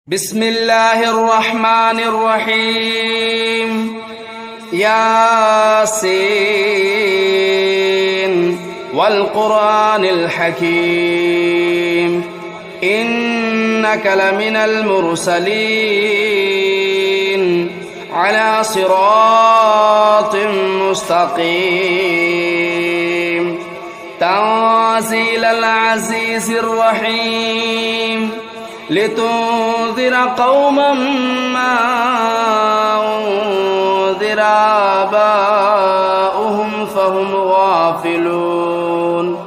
بسم الله الرحمن الرحيم ياسين والقرآن الحكيم إنك لمن المرسلين على صراط مستقيم تنزيل العزيز الرحيم لتنذر قوما ما أنذر آباؤهم فهم غافلون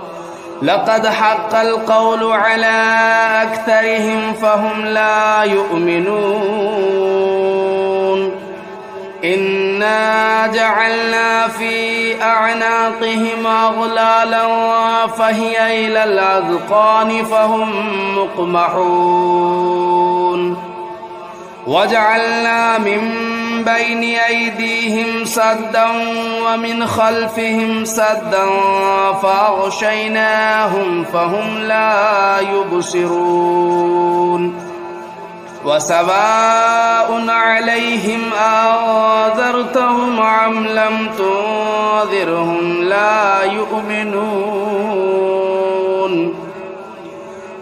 لقد حق القول على أكثرهم فهم لا يؤمنون إنا جعلنا في أعناقهم أغلالا فهي إلى الأذقان فهم مقمحون وجعلنا من بين أيديهم سدا ومن خلفهم سدا فأغشيناهم فهم لا يبصرون وسواء عليهم أنذرتهم أم لم تنذرهم لا يؤمنون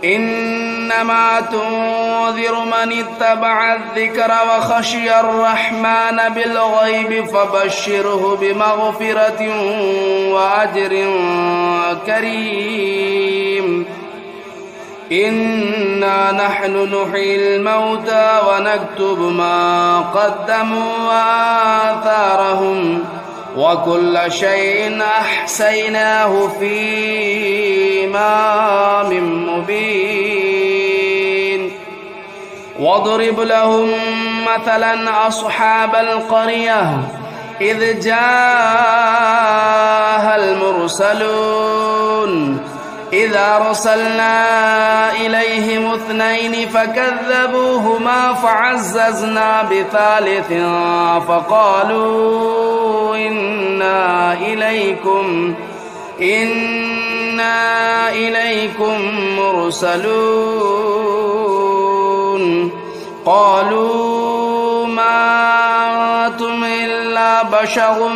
إنما تنذر من اتبع الذكر وخشي الرحمن بالغيب فبشره بمغفرة وأجر كريم إنا نحن نحيي الموتى ونكتب ما قدموا وآثارهم وكل شيء أحصيناه في إمام مبين واضرب لهم مثلا أصحاب القرية إذ جاءها المرسلون إذا أرسلنا إليهم اثنين فكذبوهما فعززنا بثالث فقالوا إنا إليكم مرسلون قالوا ما أنتم إلا بشر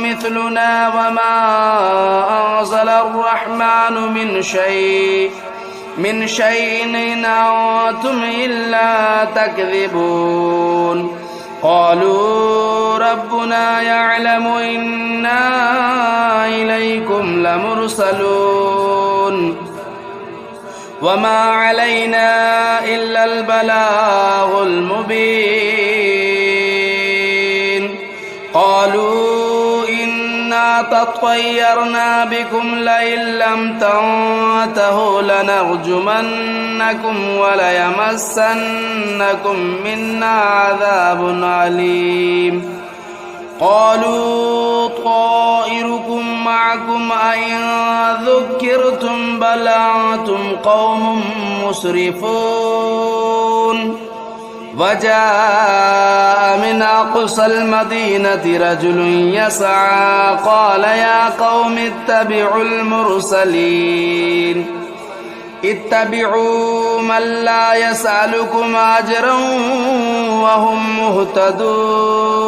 مثلنا وما أنزل الرحمن من شيء إن أنتم إلا تكذبون قالوا ربنا يعلم إنا إليكم لمرسلون وما علينا إلا البلاغ المبين قالوا إنا تطيرنا بكم لئن لم تنتهوا لنرجمنكم وليمسنكم منا عذاب أليم قالوا طائركم معكم أئن ذكرتم بل أنتم قوم مسرفون وجاء من أقصى المدينة رجل يسعى قال يا قوم اتبعوا المرسلين اتبعوا من لا يسألكم أجرا وهم مهتدون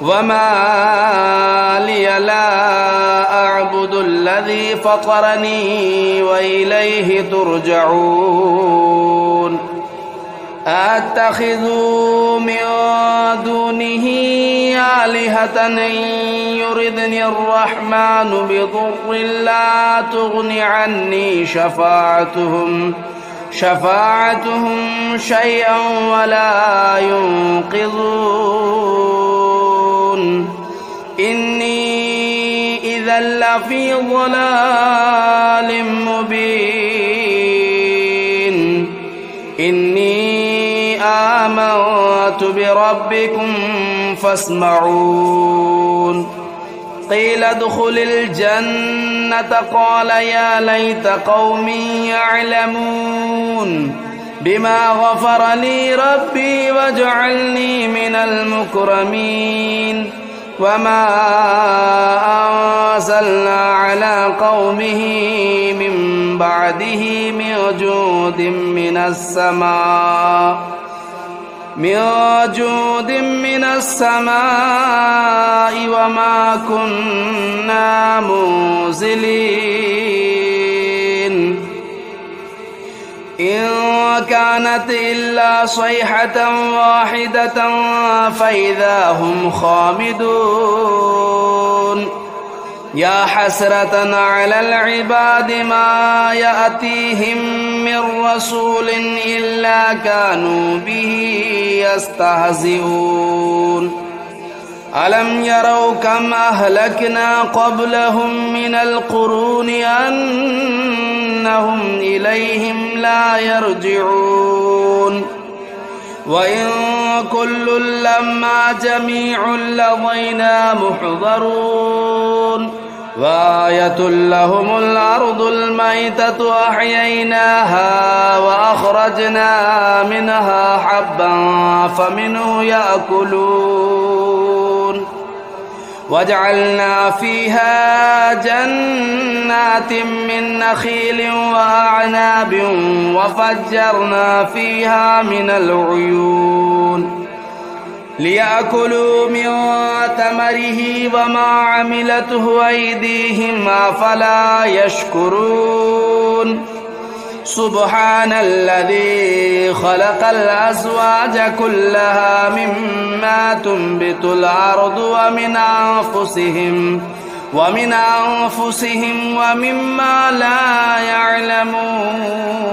وما لي لا أعبد الذي فطرني وإليه ترجعون أتخذوا من دونه آلهة إن يردني الرحمن بضر لا تغن عني شفاعتهم شيئا ولا ينقذون إني إذا لفي ضلال مبين إني آمنت بربكم فاسمعون قيل ادخل الجنة قال يا ليت قومي يعلمون بما غفر لي ربي وجعلني من المكرمين وما أنزلنا على قومه من بعده من جود من السماء وما كنا منزلين إن كانت إلا صيحة واحدة فإذا هم خامدون يا حسرة على العباد ما يأتيهم من رسول إلا كانوا به يستهزئون ألم يروا كم أهلكنا قبلهم من القرون أنهم إليهم لا يرجعون وإن كل لما جميع لدينا محضرون وآية لهم الأرض الميتة أحييناها وأخرجنا منها حبا فمنه يأكلون وجعلنا فيها جنات من نخيل وأعناب وفجرنا فيها من العيون ليأكلوا من ثمره وما عملته أيديهم أفلا يشكرون سبحان الذي خلق الأزواج كلها مما تنبت الأرض ومن أنفسهم ومما لا يعلمون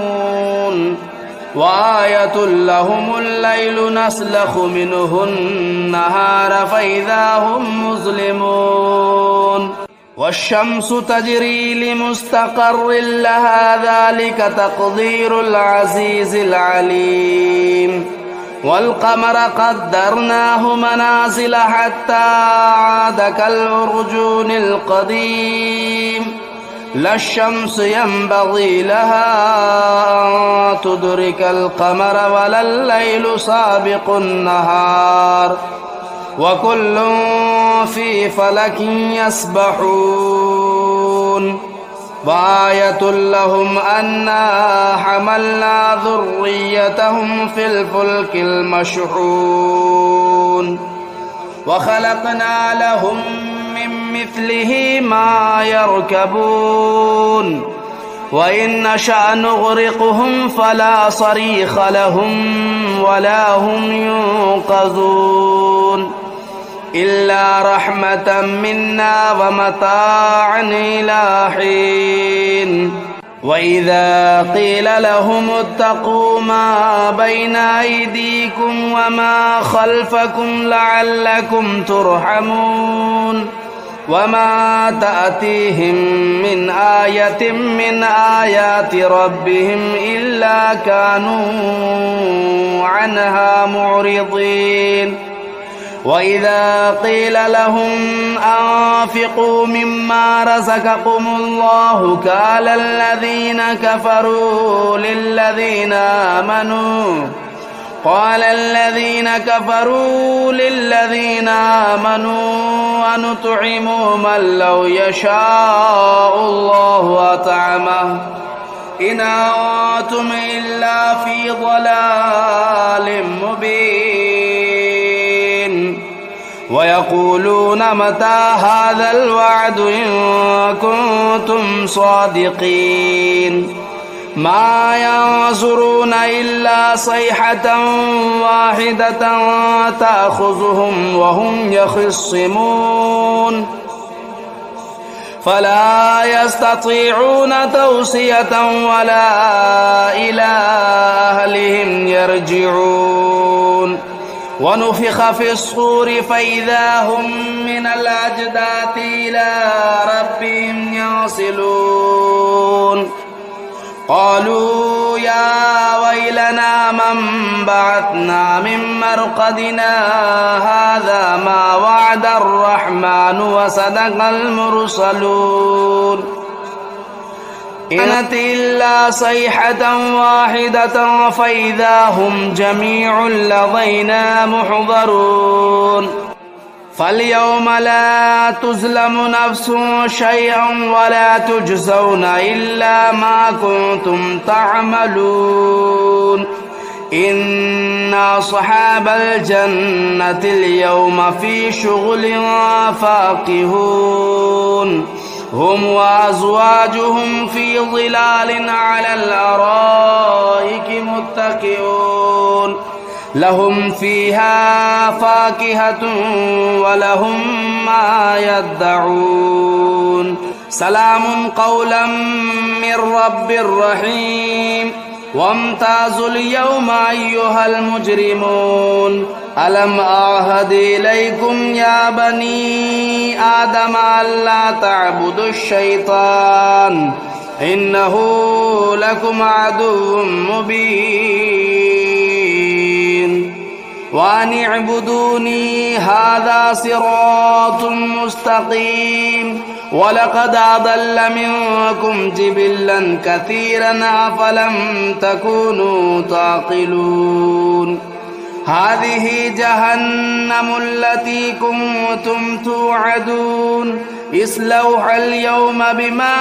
وآية لهم الليل نسلخ منه النهار فإذا هم مظلمون والشمس تجري لمستقر لها ذلك تقدير العزيز العليم والقمر قدرناه منازل حتى عاد كالعرجون القديم لا الشمس ينبغي لها أن تدرك القمر ولا الليل سابق النهار وكل في فلك يسبحون وآية لهم أنا حملنا ذريتهم في الفلك المشحون وخلقنا لهم من مثله ما يركبون وإن نشأ نغرقهم فلا صريخ لهم ولا هم ينقذون إلا رحمة منا ومتاعا إلى حين وإذا قيل لهم اتقوا ما بين أيديكم وما خلفكم لعلكم ترحمون وما تأتيهم من آية من آيات ربهم إلا كانوا عنها معرضين وإذا قيل لهم أنفقوا مما رزقكم الله قال الذين كفروا للذين آمنوا أنطعم من لو يشاء الله أطعمه إن أنتم إلا في ضلال مبين ويقولون متى هذا الوعد إن كنتم صادقين ما ينظرون إلا صيحة واحدة تأخذهم وهم يخصمون فلا يستطيعون توصية ولا إلى أهلهم يرجعون ونفخ في الصور فإذا هم من الأجداث إلى ربهم ينسلون قالوا يا ويلنا من بعثنا من مرقدنا هذا ما وعد الرحمن وصدق المرسلون إن كانت إلا صيحة واحدة فإذا هم جميع لدينا محضرون فاليوم لا تظلم نفس شيئا ولا تجزون إلا ما كنتم تعملون إن أصحاب الجنة اليوم في شغل فاكهون هم وأزواجهم في ظلال على الأرائك متكئون لهم فيها فاكهة ولهم ما يدعون سلام قولا من رب رحيم وامتازوا اليوم أيها المجرمون ألم أعهد إليكم يا بني آدم ألا تعبدوا الشيطان إنه لكم عدو مبين وأن اعبدوني هذا صراط مستقيم ولقد أضل منكم جبلا كثيرا أفلم تكونوا تعقلون هذه جهنم التي كنتم توعدون اصلوها اليوم بما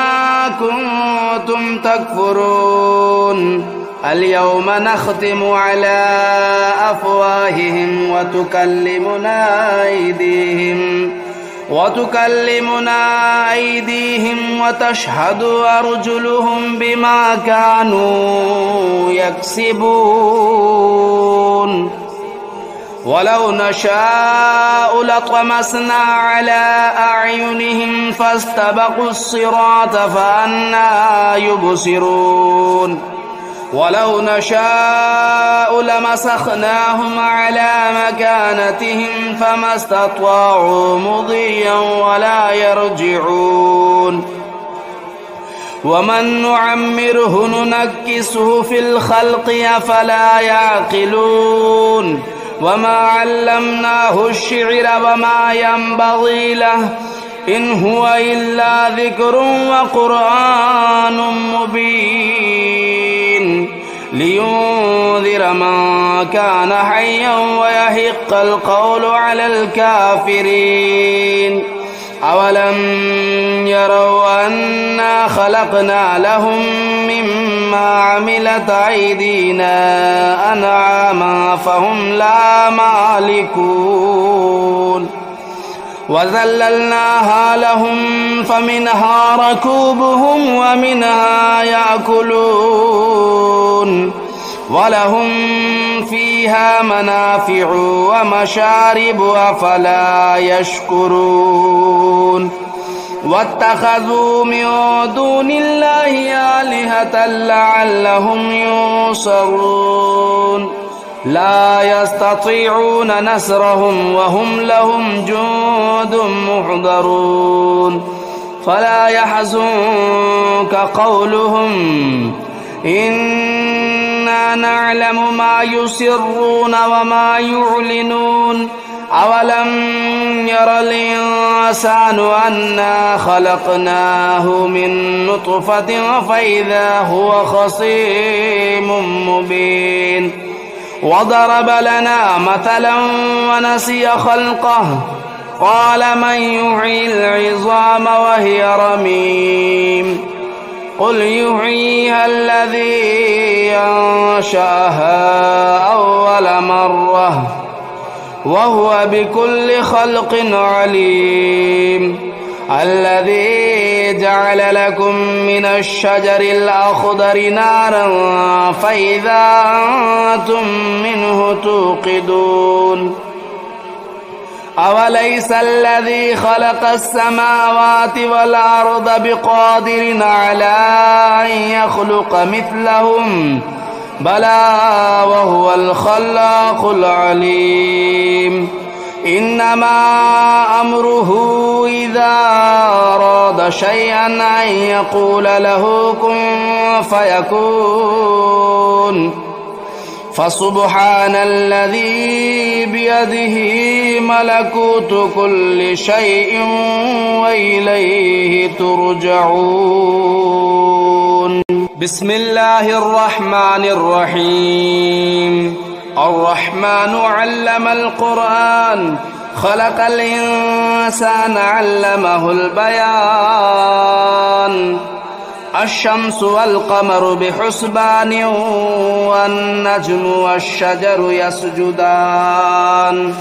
كنتم تكفرون اليوم نختم على أفواههم وتكلمنا أيديهم وتشهد أرجلهم بما كانوا يكسبون ولو نشاء لطمسنا على أعينهم فاستبقوا الصراط فأنى يبصرون ولو نشاء لمسخناهم على مكانتهم فما استطاعوا مضيا ولا يرجعون ومن نعمره ننكسه في الخلق أفلا يعقلون وما علمناه الشعر وما ينبغي له إن هو إلا ذكر وقرآن مبين لينذر من كان حيا ويحق القول على الكافرين أولم يروا أنا خلقنا لهم مما عملت أيدينا أنعاما فهم لا مالكون وذللناها لهم فمنها ركوبهم ومنها يأكلون ولهم فيها منافع ومشارب أفلا يشكرون واتخذوا من دون الله آلهة لعلهم ينصرون لا يستطيعون نصرهم وهم لهم جند محضرون فلا يحزنك قولهم إنا نعلم ما يسرون وما يعلنون أولم ير الإنسان أنا خلقناه من نطفة فإذا هو خصيم مبين وضرب لنا مثلا ونسي خلقه قال من يحيي العظام وهي رميم قل يحييها الذي أنشأها أول مرة وهو بكل خلق عليم الذي جعل لكم من الشجر الأخضر نارا فإذا أنتم منه توقدون أوليس الذي خلق السماوات والأرض بقادر على أن يخلق مثلهم بلى وهو الخلاق العليم إنما أمره إذا أراد شيئا أن يقول له كن فيكون فسبحان الذي بيده ملكوت كل شيء وإليه ترجعون بسم الله الرحمن الرحيم الرحمن علم القرآن خلق الإنسان علمه البيان الشمس والقمر بحسبان والنجم والشجر يسجدان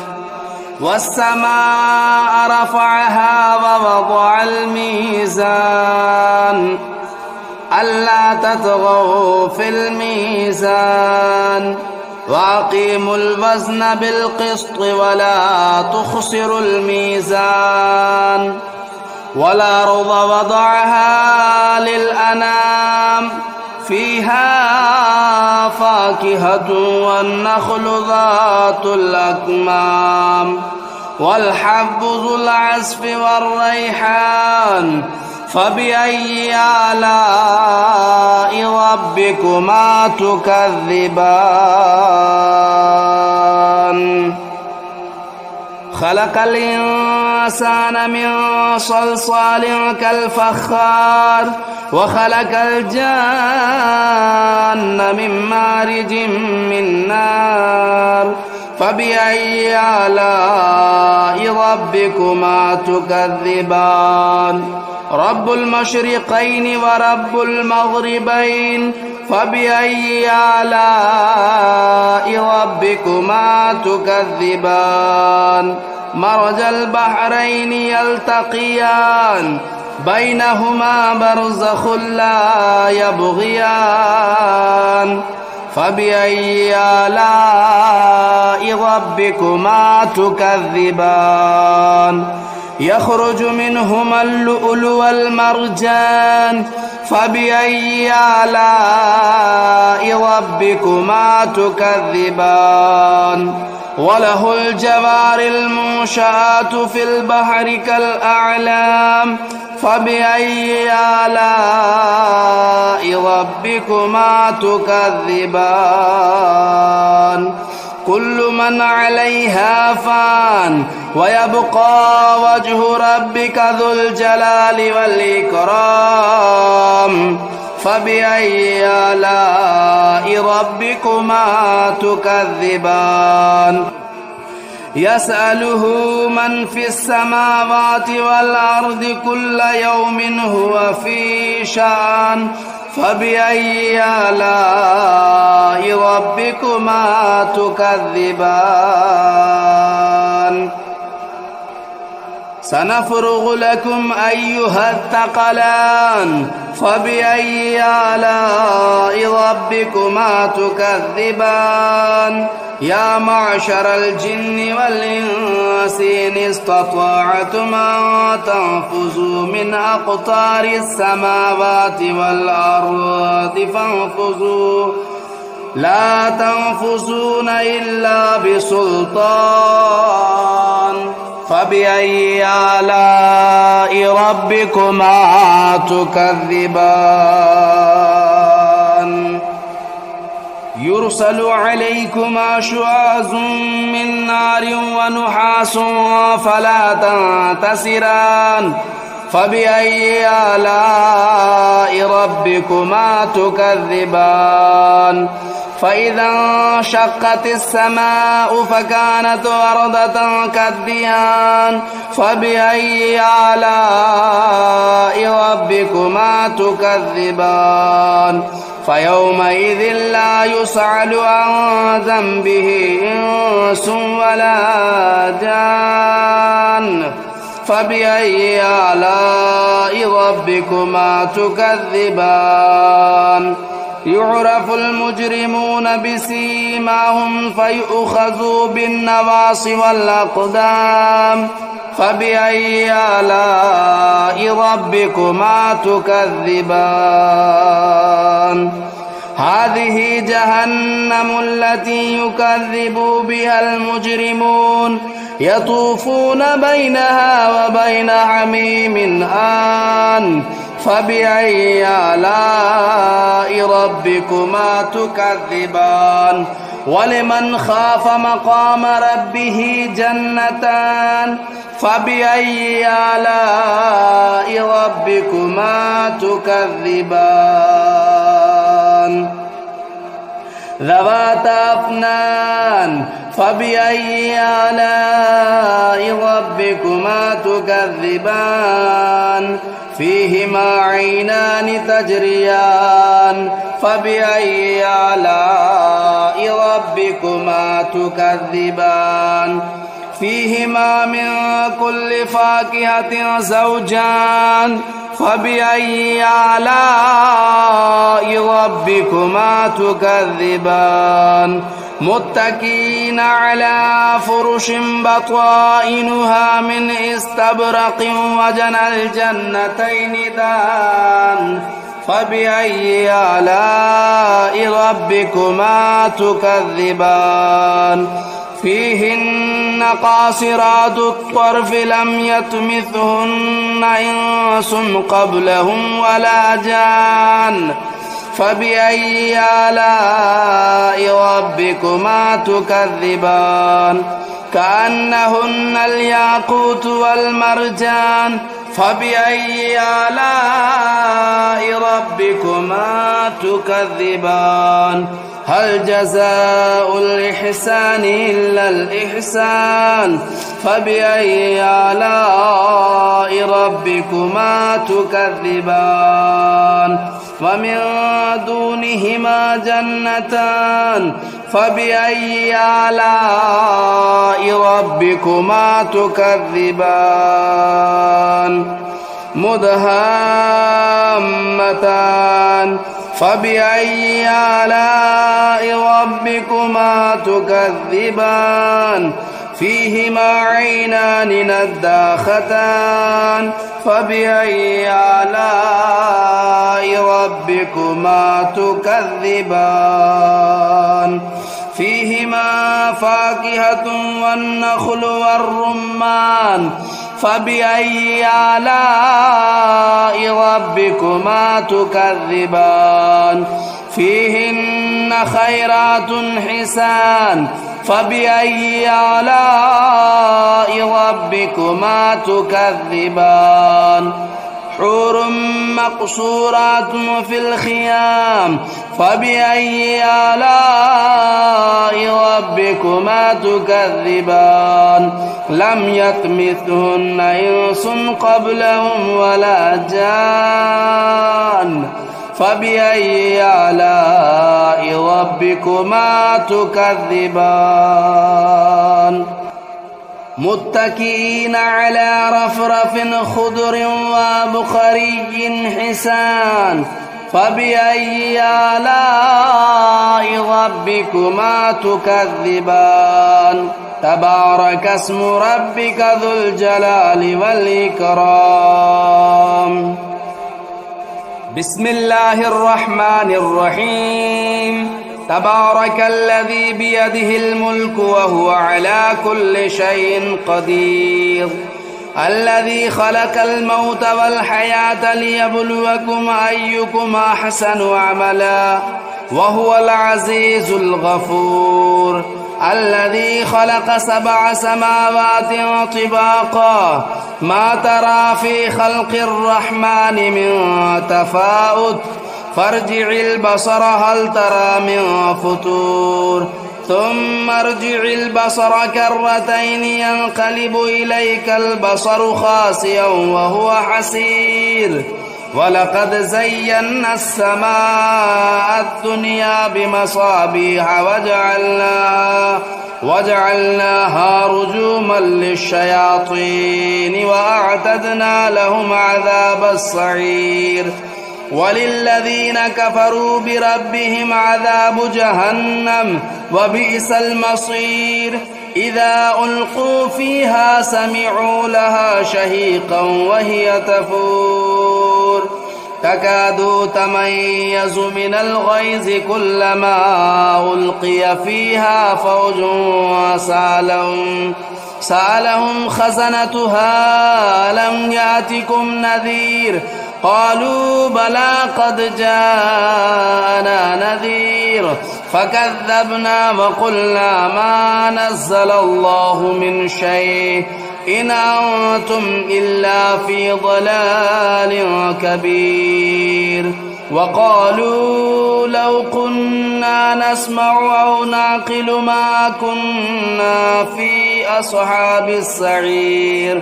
والسماء رفعها ووضع الميزان ألا تطغوا في الميزان وأقيموا الوزن بالقسط ولا تخسروا الميزان والأرض وضعها للأنام فيها فاكهة والنخل ذات الأكمام والحب ذو العصف والريحان فبأي آلاء ربكما تكذبان خلق الإنسان من صلصال كالفخار وخلق الجان من مارج من نار فبأي آلاء ربكما تكذبان رب المشرقين ورب المغربين فبأي آلاء ربكما تكذبان مرج البحرين يلتقيان بينهما برزخ لا يبغيان فبأي آلاء ربكما تكذبان يخرج منهما اللؤلؤ والمرجان فبأي آلاء ربكما تكذبان وله الجوار المنشآت في البحر كالأعلام فبأي آلاء ربكما تكذبان كل من عليها فان ويبقى وجه ربك ذو الجلال والإكرام فبأي آلاء ربكما تكذبان يسأله من في السماوات والأرض كل يوم هو في شأن فبأي آلاء ربكما تكذبان سنفرغ لكم أيها الثقلان فبأي آلاء ربكما تكذبان يا معشر الجن والإنس إن استطعتم أن تنفذوا من أقطار السماوات والأرض فانفذوا لا تنفذون إلا بسلطان فبأي آلاء ربكما تكذبان يرسل عليكما شواظ من نار ونحاس فلا تنتصران فبأي آلاء ربكما تكذبان فإذا انشقت السماء فكانت وردة كالدهان فبأي آلاء ربكما تكذبان فيومئذ لا يسأل عن ذنبه إنس ولا جان فبأي آلاء ربكما تكذبان يعرف المجرمون بسيماهم فيؤخذوا بالنواصي والأقدام فبأي آلاء ربكما تكذبان هذه جهنم التي يكذب بها المجرمون يطوفون بينها وبين حميم آن فبأي آلاء ربكما تكذبان ولمن خاف مقام ربه جنتان فبأي آلاء ربكما تكذبان ذواتا أفنان فبأي آلاء ربكما تكذبان فيهما عينان تجريان فبأي آلاء ربكما تكذبان فيهما من كل فاكهة زوجان فبأي آلاء ربكما تكذبان متكئين على فرش بطائنها من استبرق وجنى الجنتين دان فبأي آلاء ربكما تكذبان فيهن قاصرات الطرف لم يطمثهن إنس قبلهم ولا جان فبأي آلاء ربكما تكذبان كأنهن الياقوت والمرجان فبأي آلاء ربكما تكذبان هل جزاء الإحسان إلا الإحسان فبأي آلاء ربكما تكذبان ومن دونهما جنتان فبأي آلاء ربكما تكذبان مدهامتان فبأي آلاء ربكما تكذبان فيهما عينان نضاختان فبأي آلاء ربكما تكذبان فيهما فاكهة والنخل والرمان فبأي آلاء ربكما تكذبان فيهن خيرات حسان فبأي آلاء ربكما تكذبان حور مقصورات في الخيام فبأي آلاء ربكما تكذبان لم يطمثهن إنس قبلهم ولا جان فبأي آلاء ربكما تكذبان متكئين على رفرف خضر وبخري حسان فبأي آلاء ربكما تكذبان تبارك اسم ربك ذو الجلال والإكرام بسم الله الرحمن الرحيم تبارك الذي بيده الملك وهو على كل شيء قدير الذي خلق الموت والحياة ليبلوكم أيكم أحسن عملا وهو العزيز الغفور الذي خلق 7 سماوات طباقا ما ترى في خلق الرحمن من تفاوت فارجع البصر هل ترى من فطور ثم ارجع البصر كرتين ينقلب إليك البصر خاسئا وهو حسير ولقد زينا السماء الدنيا بمصابيح وجعلناها رجوما للشياطين وأعتدنا لهم عذاب السعير وللذين كفروا بربهم عذاب جهنم وبئس المصير إذا ألقوا فيها سمعوا لها شهيقا وهي تفور تكاد تميز من الغيظ كلما ألقي فيها فوج سألهم خزنتها ألم يأتكم نذير قالوا بلى قد جاءنا نذير فكذبنا وقلنا ما نزل الله من شيء إن أنتم إلا في ضلال كبير وقالوا لو كنا نسمع أو نعقل ما كنا في أصحاب السعير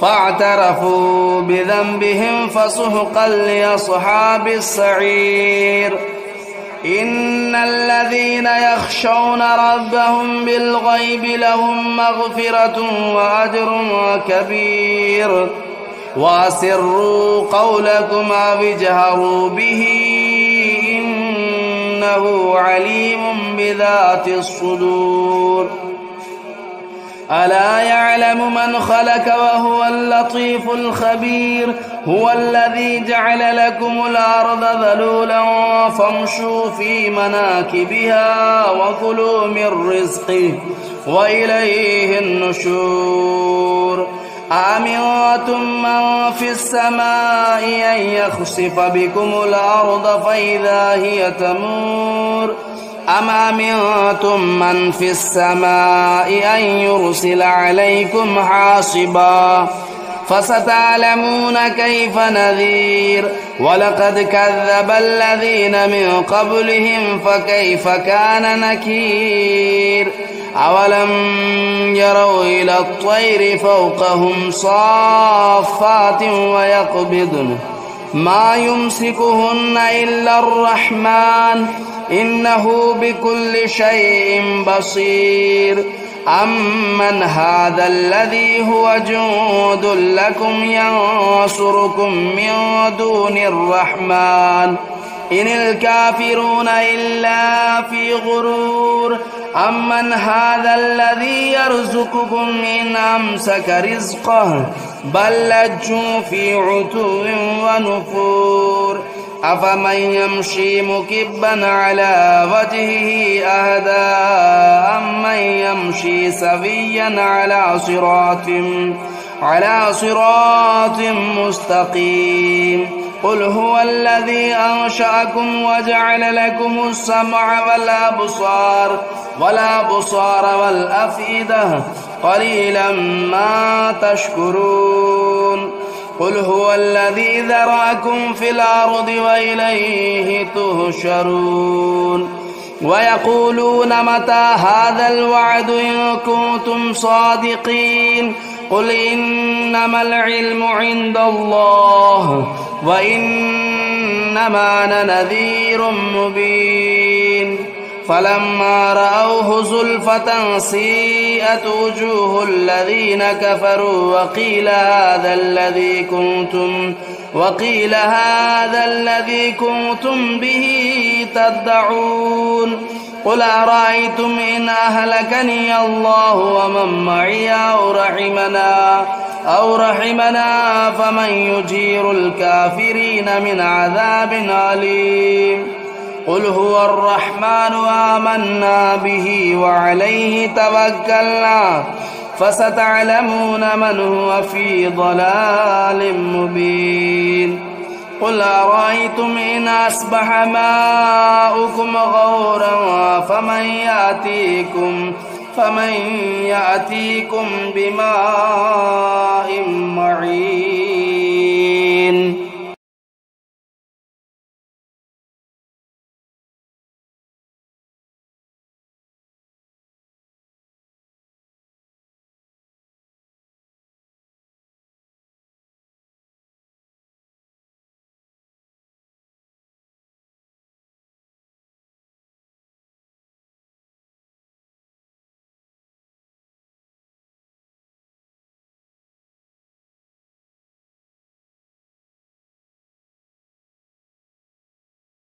فاعترفوا بذنبهم فسحقا لأصحاب السعير إن الذين يخشون ربهم بالغيب لهم مغفرة وأجر كبير وأسروا قولكم أو اجهروا به إنه عليم بذات الصدور ألا يعلم من خلق وهو اللطيف الخبير هو الذي جعل لكم الأرض ذلولا فامشوا في مناكبها وكلوا من رزقه وإليه النشور أأمنتم من في السماء أن يخسف بكم الأرض فإذا هي تمور أم أمنتم من في السماء أن يرسل عليكم حاصبا فستعلمون كيف نذير ولقد كذب الذين من قبلهم فكيف كان نكير أولم يروا إلى الطير فوقهم صافات ويقبضن ما يمسكهن إلا الرحمن إنه بكل شيء بصير أمن هذا الذي هو جند لكم ينصركم من دون الرحمن إن الكافرون إلا في غرور أمن هذا الذي يرزقكم إن أمسك رزقه بل لجوا في عتو ونفور أفمن يمشي مكبا على وجهه أهدى أمن يمشي سويا على صراط مستقيم قل هو الذي أنشأكم وجعل لكم السمع والأبصار والأفئدة قليلا ما تشكرون قل هو الذي ذرأكم في الأرض وإليه تهشرون ويقولون متى هذا الوعد إن كنتم صادقين قل إنما العلم عند الله وإنما أنا نذير مبين فلما رأوه زلفة سيئت وجوه الذين كفروا وقيل هذا الذي كنتم به تدعون قل أرأيتم إن أهلكني الله ومن معي أو رحمنا فمن يجير الكافرين من عذاب أليم قل هو الرحمن آمنا به وعليه توكلنا فستعلمون من هو في ضلال مبين قل أرأيتم إن أصبح ماؤكم غورا فمن يأتيكم بماء معين